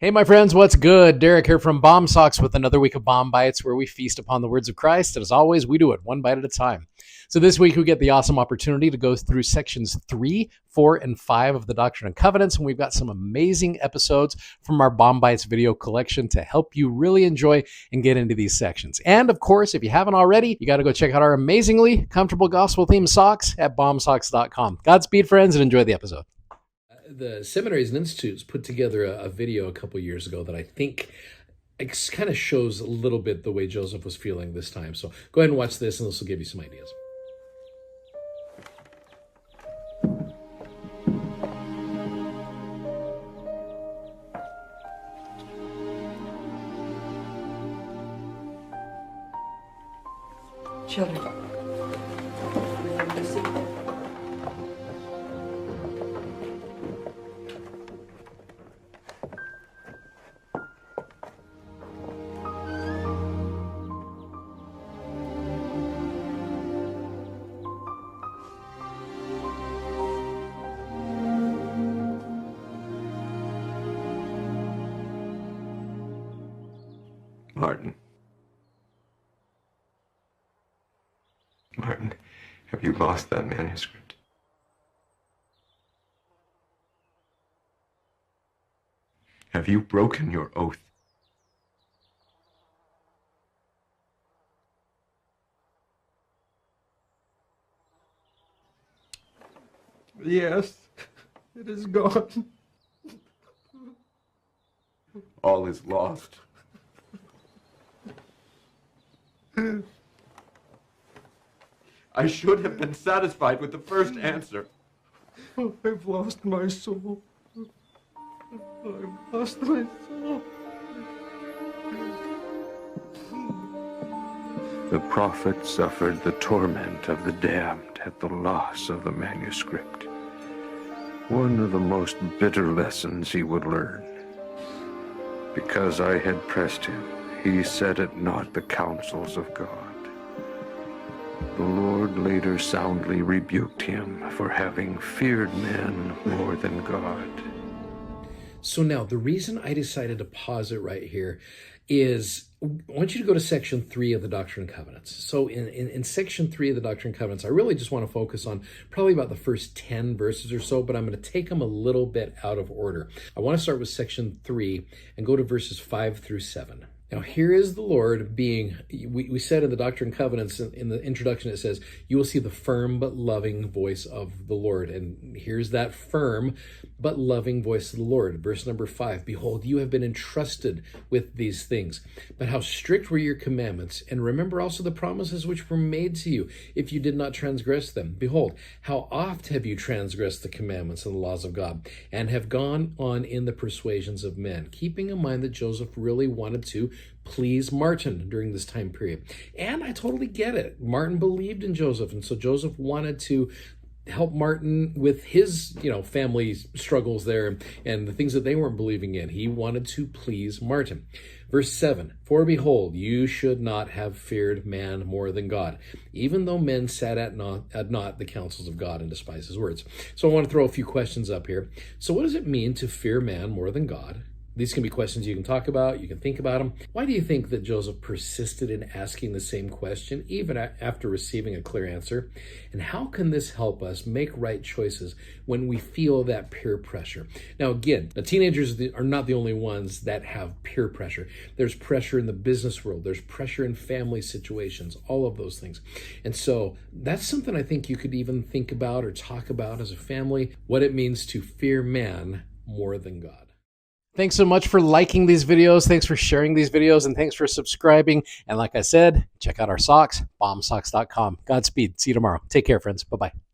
Hey, my friends, what's good? Derek here from Bomb Socks with another week of Bomb Bites, where we feast upon the words of Christ. And as always, we do it one bite at a time. So this week, we get the awesome opportunity to go through sections 3, 4, and 5 of the Doctrine and Covenants. And we've got some amazing episodes from our Bomb Bites video collection to help you really enjoy and get into these sections. And of course, if you haven't already, you got to go check out our amazingly comfortable gospel-themed socks at bombsocks.com. Godspeed, friends, and enjoy the episade. The seminaries and institutes put together a video a couple years ago that I think kind of shows a little bit the way Joseph was feeling this time. So go ahead and watch this, and this will give you some ideas. Children, remember to seat them. Martin, have you lost that manuscript? Have you broken your oath? Yes, it is gone. All is lost. I should have been satisfied with the first answer. Oh, I've lost my soul. I've lost my soul. The prophet suffered the torment of the damned at the loss of the manuscript. One of the most bitter lessons he would learn. Because I had pressed him, he set at naught the counsels of God. The Lord later soundly rebuked him for having feared men more than God. So now, the reason I decided to pause it right here is I want you to go to section 3 of the Doctrine and Covenants. So in section 3 of the Doctrine and Covenants, I really just want to focus on probably about the first 10 verses or so, but I'm going to take them a little bit out of order. I want to start with section 3 and go to verses 5 through 7. Now, here is the Lord being, we said in the Doctrine and Covenants, in the introduction, it says, you will see the firm but loving voice of the Lord. And here's that firm but loving voice of the Lord. Verse number 5, behold, you have been entrusted with these things. But how strict were your commandments? And remember also the promises which were made to you, if you did not transgress them. Behold, how oft have you transgressed the commandments and the laws of God, and have gone on in the persuasions of men, keeping in mind that Joseph really wanted to please Martin during this time period. And I totally get it. Martin believed in Joseph, and so Joseph wanted to help Martin with his, family struggles there and the things that they weren't believing in. He wanted to please Martin. Verse 7, for behold, you should not have feared man more than God, even though men sat at naught the counsels of God and despised his words. So I want to throw a few questions up here. So what does it mean to fear man more than God? These can be questions you can talk about, you can think about them. Why do you think that Joseph persisted in asking the same question, even after receiving a clear answer? And how can this help us make right choices when we feel that peer pressure? Now, again, the teenagers are not the only ones that have peer pressure. There's pressure in the business world. There's pressure in family situations, all of those things. And so that's something I think you could even think about or talk about as a family, what it means to fear man more than God. Thanks so much for liking these videos. Thanks for sharing these videos, and thanks for subscribing. And like I said, check out our socks, bombsocks.com. Godspeed. See you tomorrow. Take care, friends. Bye-bye.